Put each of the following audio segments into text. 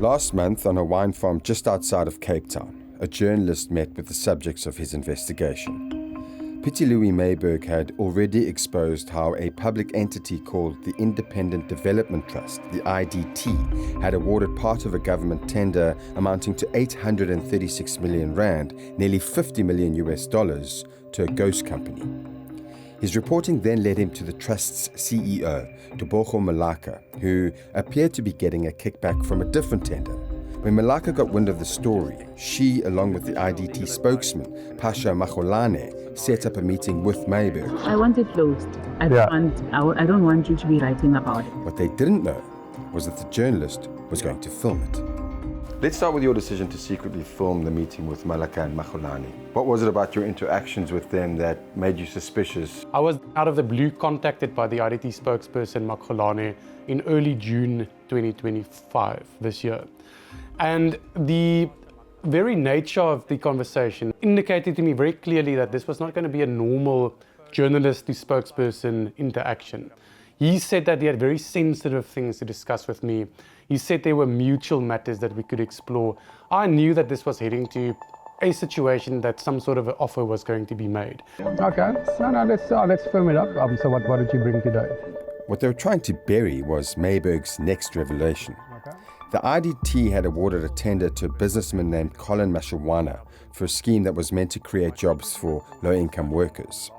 Last month, on a wine farm just outside of Cape Town, a journalist met with the subjects of his investigation. Pieter-Louis Myburgh had already exposed how a public entity called the Independent Development Trust, the IDT, had awarded part of a government tender amounting to 836 million rand, nearly $50 million to a ghost company. His reporting then led him to the trust's CEO, Devoshum Moodley-Veera, who appeared to be getting a kickback from a different tender. When Moodley-Veera got wind of the story, she, along with the IDT spokesman, Pasha Magolane, set up a meeting with Myburgh. I want it closed. I don't want you to be writing about it. What they didn't know was that the journalist was going to film it. Let's start with your decision to secretly film the meeting with Moodley-Veera and Magolane. What was it about your interactions with them that made you suspicious? I was out of the blue contacted by the IDT spokesperson Magolane in early June 2025 this year. And the very nature of the conversation indicated to me very clearly that this was not going to be a normal journalist to spokesperson interaction. He said that he had very sensitive things to discuss with me. He said there were mutual matters that we could explore. I knew that this was heading to a situation that some sort of an offer was going to be made. Okay, let's firm it up. So what did you bring today? What they were trying to bury was Myburgh's next revelation. The IDT had awarded a tender to a businessman named Colin Mashawana for a scheme that was meant to create jobs for low-income workers.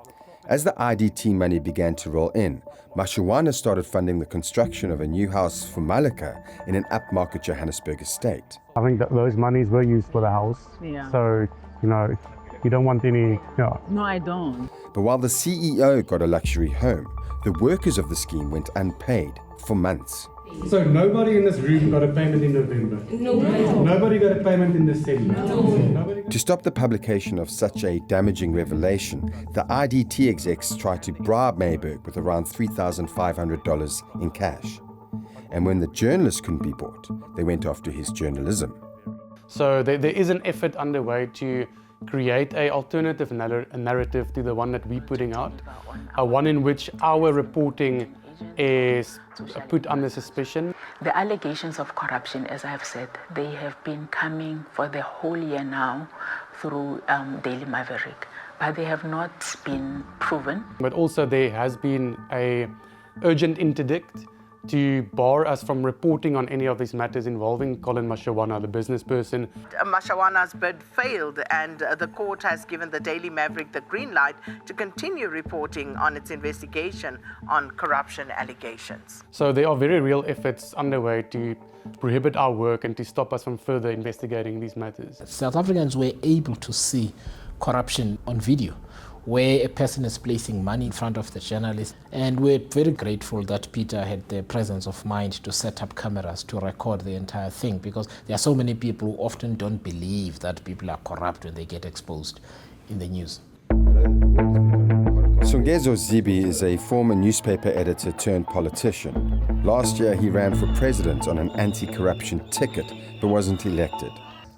As the IDT money began to roll in, Mashawana started funding the construction of a new house for Malika in an upmarket Johannesburg estate. I think that those monies were used for the house. Yeah. So, you don't want any... No, I don't. But while the CEO got a luxury home, the workers of the scheme went unpaid for months. So nobody in this room got a payment in November? No. Nobody got a payment in December? No. To stop the publication of such a damaging revelation, the IDT execs tried to bribe Myburgh with around $3,500 in cash. And when the journalist couldn't be bought, they went after his journalism. So there is an effort underway to create an alternative narrative to the one that we're putting out, one in which our reporting is put under suspicion. The allegations of corruption, as I've said, they have been coming for the whole year now through Daily Maverick, but they have not been proven. But also there has been an urgent interdict to bar us from reporting on any of these matters involving Colin Mashawana, the business person. Mashawana's bid failed, and the court has given the Daily Maverick the green light to continue reporting on its investigation on corruption allegations. So there are very real efforts underway to prohibit our work and to stop us from further investigating these matters. South Africans were able to see corruption on video, where a person is placing money in front of the journalist. And we're very grateful that Peter had the presence of mind to set up cameras to record the entire thing, because there are so many people who often don't believe that people are corrupt when they get exposed in the news. Songezo Zibi is a former newspaper editor turned politician. Last year he ran for president on an anti-corruption ticket but wasn't elected.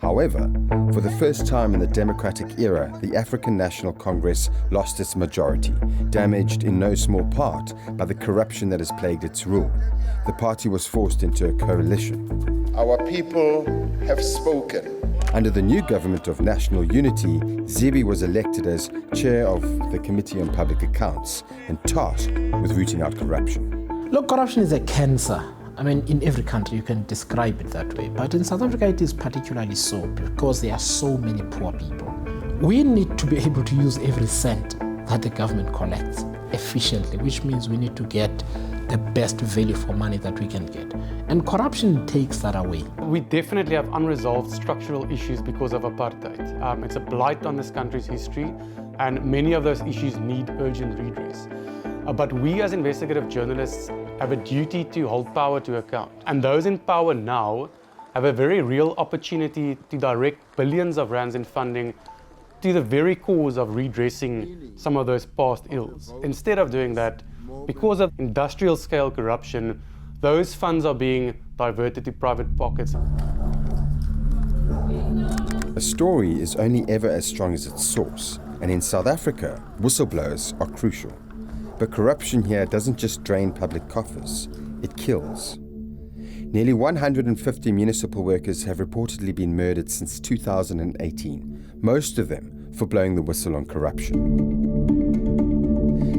However, for the first time in the democratic era, the African National Congress lost its majority, damaged in no small part by the corruption that has plagued its rule. The party was forced into a coalition. Our people have spoken. Under the new government of national unity, Zibi was elected as chair of the Committee on Public Accounts and tasked with rooting out corruption. Look, corruption is a cancer. I mean, in every country you can describe it that way, but in South Africa it is particularly so because there are so many poor people. We need to be able to use every cent that the government collects efficiently, which means we need to get the best value for money that we can get. And corruption takes that away. We definitely have unresolved structural issues because of apartheid. It's a blight on this country's history, and many of those issues need urgent redress. But we as investigative journalists have a duty to hold power to account. And those in power now have a very real opportunity to direct billions of rands in funding to the very cause of redressing some of those past ills. Instead of doing that, because of industrial scale corruption, those funds are being diverted to private pockets. A story is only ever as strong as its source, and in South Africa, whistleblowers are crucial. But corruption here doesn't just drain public coffers, it kills. Nearly 150 municipal workers have reportedly been murdered since 2018, most of them for blowing the whistle on corruption.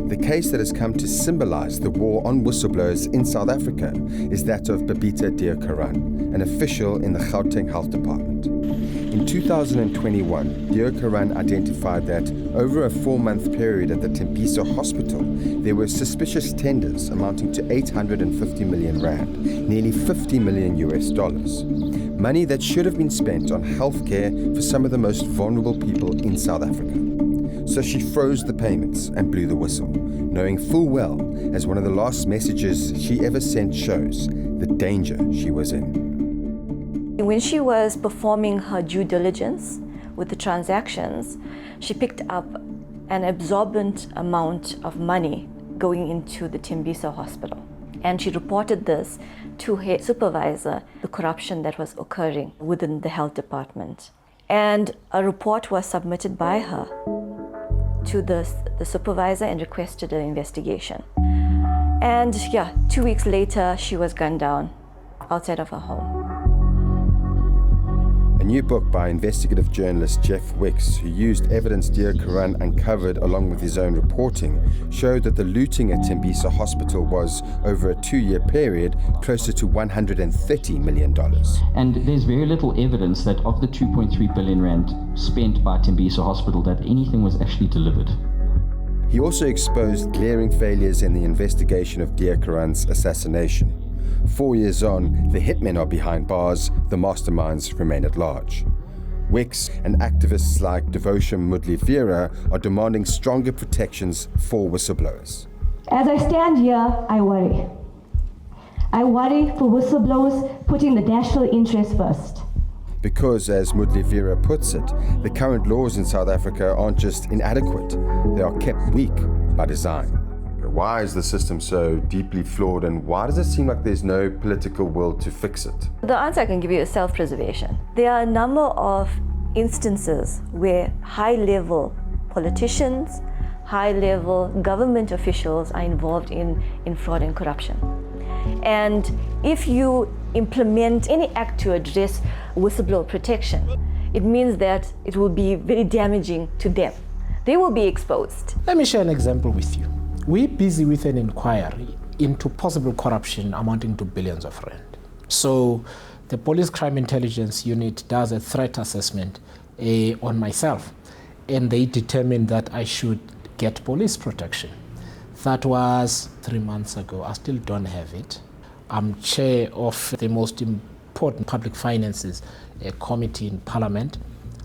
The case that has come to symbolize the war on whistleblowers in South Africa is that of Babita Deokaran, an official in the Gauteng Health Department. In 2021, Deokaran identified that over a 4-month period at the Tempiso Hospital, there were suspicious tenders amounting to 850 million rand, nearly $50 million US, money that should have been spent on healthcare for some of the most vulnerable people in South Africa. So she froze the payments and blew the whistle, knowing full well, as one of the last messages she ever sent shows, the danger she was in. When she was performing her due diligence with the transactions, she picked up an absorbent amount of money going into the Tempiso Hospital. And she reported this to her supervisor, the corruption that was occurring within the health department. And a report was submitted by her to the supervisor and requested an investigation. And 2 weeks later, she was gunned down outside of her home. A new book by investigative journalist Jeff Wicks, who used evidence Deokaran uncovered along with his own reporting, showed that the looting at Tempiso Hospital was, over a 2-year period, closer to $130 million. And there's very little evidence that of the 2.3 billion rand spent by Tempiso Hospital that anything was actually delivered. He also exposed glaring failures in the investigation of Deokaran's assassination. 4 years on, the hitmen are behind bars, the masterminds remain at large. Wicks and activists like Devoshum Moodley-Veera are demanding stronger protections for whistleblowers. As I stand here, I worry. I worry for whistleblowers putting the national interest first. Because, as Moodley-Veera puts it, the current laws in South Africa aren't just inadequate, they are kept weak by design. Why is the system so deeply flawed, and why does it seem like there's no political will to fix it? The answer I can give you is self-preservation. There are a number of instances where high-level politicians, high-level government officials are involved in fraud and corruption. And if you implement any act to address whistleblower protection, it means that it will be very damaging to them. They will be exposed. Let me share an example with you. We're busy with an inquiry into possible corruption amounting to billions of rand. So the Police Crime Intelligence Unit does a threat assessment on myself, and they determined that I should get police protection. That was 3 months ago. I still don't have it. I'm chair of the most important public finances committee in Parliament.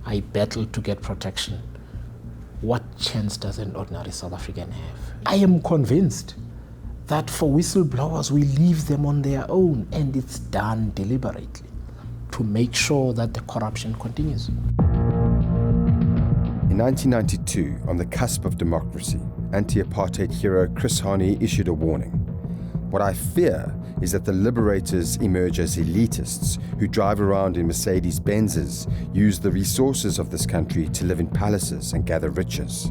I battled to get protection. What chance does an ordinary South African have? I am convinced that for whistleblowers, we leave them on their own, and it's done deliberately to make sure that the corruption continues. In 1992, on the cusp of democracy, anti-apartheid hero Chris Hani issued a warning. What I fear is that the liberators emerge as elitists who drive around in Mercedes-Benzes, use the resources of this country to live in palaces and gather riches.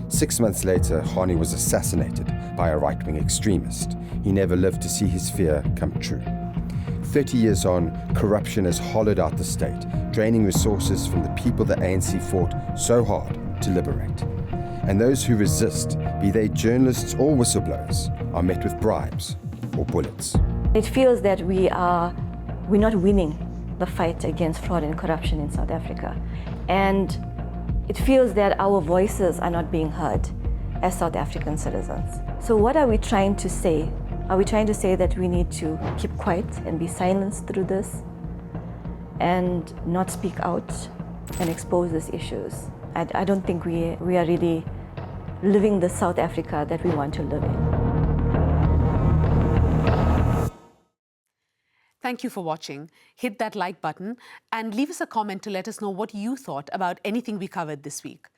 6 months later, Hani was assassinated by a right-wing extremist. He never lived to see his fear come true. 30 years on, corruption has hollowed out the state, draining resources from the people the ANC fought so hard to liberate. And those who resist, be they journalists or whistleblowers, are met with bribes or bullets. It feels that we're not winning the fight against fraud and corruption in South Africa. And it feels that our voices are not being heard as South African citizens. So what are we trying to say? Are we trying to say that we need to keep quiet and be silenced through this and not speak out and expose these issues? I don't think we are really living the South Africa that we want to live in. Thank you for watching. Hit that like button and leave us a comment to let us know what you thought about anything we covered this week.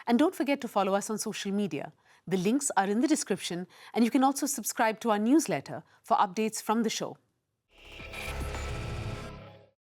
And don't forget to follow us on social media. The links are in the description, and you can also subscribe to our newsletter for updates from the show.